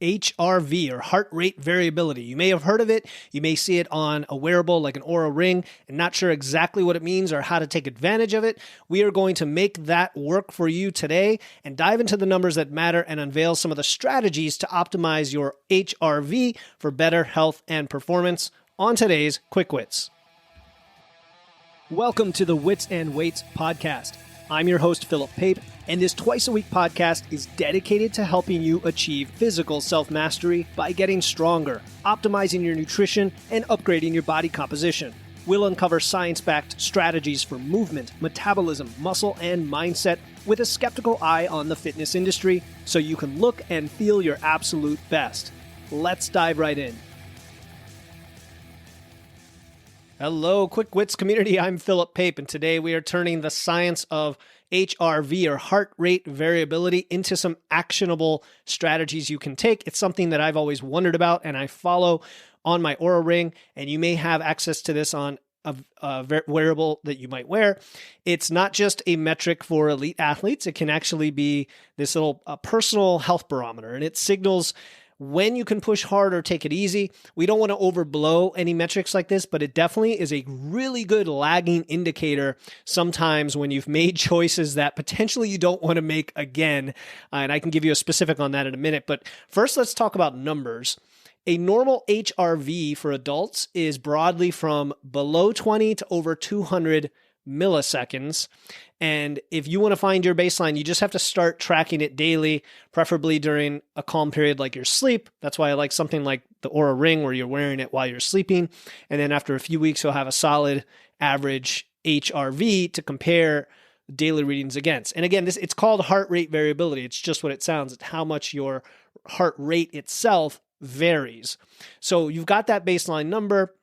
HRV, or heart rate variability. You may have heard of it. You may see it on a wearable like an Oura Ring and not sure exactly what it means or how to take advantage of it. We are going to make that work for you today and dive into the numbers that matter and unveil some of the strategies to optimize your HRV for better health and performance on today's Quick Wits. Welcome to the Wits and Weights podcast. I'm your host, Philip Pape, and this twice-a-week podcast is dedicated to helping you achieve physical self-mastery by getting stronger, optimizing your nutrition, and upgrading your body composition. We'll uncover science-backed strategies for movement, metabolism, muscle, and mindset with a skeptical eye on the fitness industry so you can look and feel your absolute best. Let's dive right in. Hello, Quick Wits community. I'm Philip Pape, and today we are turning the science of HRV, or heart rate variability, into some actionable strategies you can take. It's something that I've always wondered about, and I follow on my Oura Ring, and you may have access to this on a wearable that you might wear. It's not just a metric for elite athletes. It can actually be this little personal health barometer, and it signals when you can push hard or take it easy. We don't want to overblow any metrics like this, but it definitely is a really good lagging indicator sometimes when you've made choices that potentially you don't want to make again. And I can give you a specific on that in a minute. But first, let's talk about numbers. A normal HRV for adults is broadly from below 20 to over 200 milliseconds. And if you want to find your baseline, you just have to start tracking it daily, preferably during a calm period like your sleep. That's why I like something like the Oura Ring, where you're wearing it while you're sleeping. And then after a few weeks, you'll have a solid average HRV to compare daily readings against. And again, it's called heart rate variability. It's just what it sounds. It's how much your heart rate itself varies. So you've got that baseline number.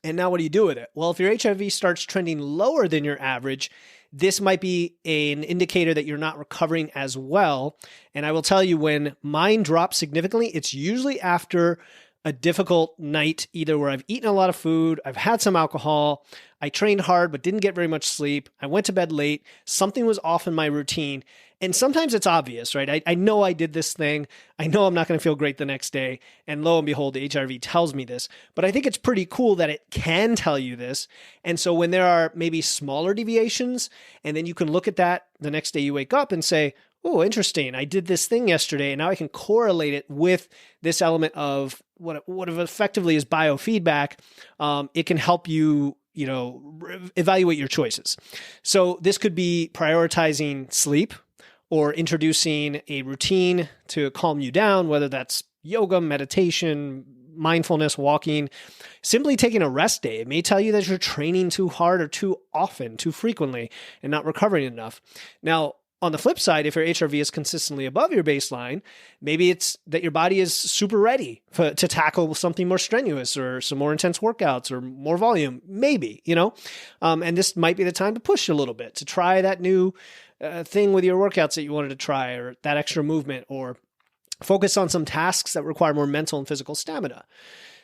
And now what do you do with it? Well, if your HRV starts trending lower than your average, this might be an indicator that you're not recovering as well. And I will tell you, when mine drops significantly, it's usually after a difficult night, either where I've eaten a lot of food, I've had some alcohol, I trained hard but didn't get very much sleep, I went to bed late, something was off in my routine. And sometimes it's obvious, right? I know I did this thing. I know I'm not going to feel great the next day. And lo and behold, the HRV tells me this. But I think it's pretty cool that it can tell you this. And so when there are maybe smaller deviations, and then you can look at that the next day you wake up and say, oh, interesting, I did this thing yesterday, and now I can correlate it with this element of what effectively is biofeedback. It can help you evaluate your choices. So this could be prioritizing sleep, or introducing a routine to calm you down, whether that's yoga, meditation, mindfulness, walking, simply taking a rest day. It may tell you that you're training too hard or too often, too frequently, and not recovering enough. Now, on the flip side, if your HRV is consistently above your baseline, maybe it's that your body is super ready to tackle something more strenuous or some more intense workouts or more volume, maybe, and this might be the time to push a little bit, to try that new thing with your workouts that you wanted to try, or that extra movement, or focus on some tasks that require more mental and physical stamina.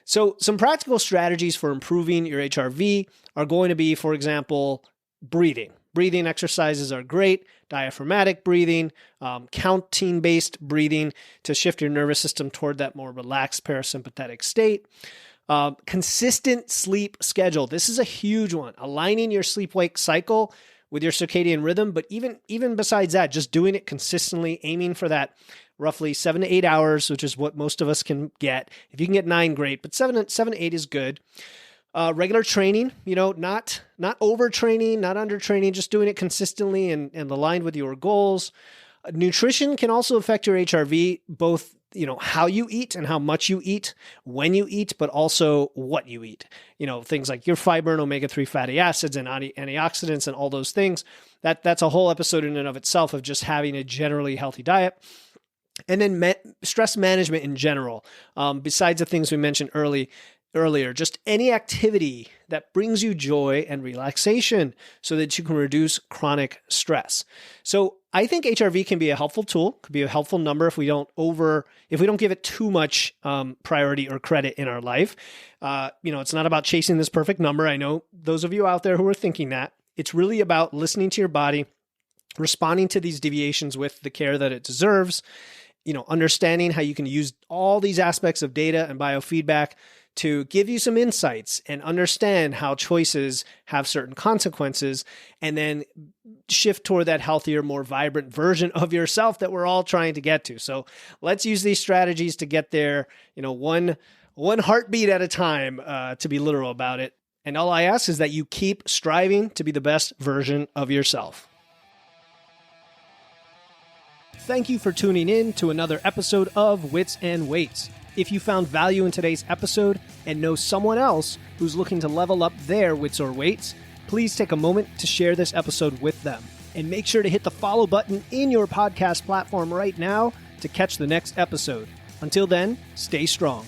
So some practical strategies for improving your HRV are going to be, for example, breathing. Breathing exercises are great. Diaphragmatic breathing, counting-based breathing to shift your nervous system toward that more relaxed parasympathetic state. Consistent sleep schedule. This is a huge one. Aligning your sleep-wake cycle with your circadian rhythm, but even besides that, just doing it consistently, aiming for that roughly 7 to 8 hours, which is what most of us can get. If you can get 9, great, but 7 to 8 is good. Regular training, not overtraining, not undertraining, just doing it consistently and aligned with your goals. Nutrition can also affect your HRV, both how you eat and how much you eat, when you eat, but also what you eat. Things like your fiber and omega-3 fatty acids and antioxidants and all those things. That's a whole episode in and of itself of just having a generally healthy diet. And then stress management in general, besides the things we mentioned earlier, just any activity that brings you joy and relaxation so that you can reduce chronic stress. So I think HRV can be a helpful tool, could be a helpful number if we don't give it too much priority or credit in our life. It's not about chasing this perfect number. I know those of you out there who are thinking that. It's really about listening to your body, responding to these deviations with the care that it deserves, understanding how you can use all these aspects of data and biofeedback to give you some insights and understand how choices have certain consequences, and then shift toward that healthier, more vibrant version of yourself that we're all trying to get to. So let's use these strategies to get there, one heartbeat at a time, to be literal about it. And all I ask is that you keep striving to be the best version of yourself. Thank you for tuning in to another episode of Wits and Weights. If you found value in today's episode and know someone else who's looking to level up their wits or weights, please take a moment to share this episode with them. And make sure to hit the follow button in your podcast platform right now to catch the next episode. Until then, stay strong.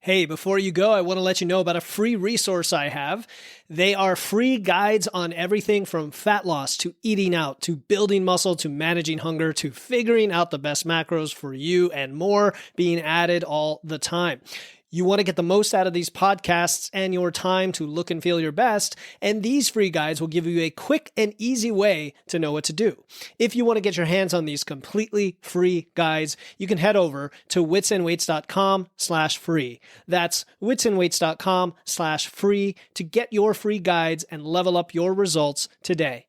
Hey, before you go, I want to let you know about a free resource I have. They are free guides on everything from fat loss to eating out to building muscle to managing hunger to figuring out the best macros for you and more, being added all the time. You want to get the most out of these podcasts and your time to look and feel your best, and these free guides will give you a quick and easy way to know what to do. If you want to get your hands on these completely free guides, you can head over to witsandweights.com/free. That's witsandweights.com/free to get your free guides and level up your results today.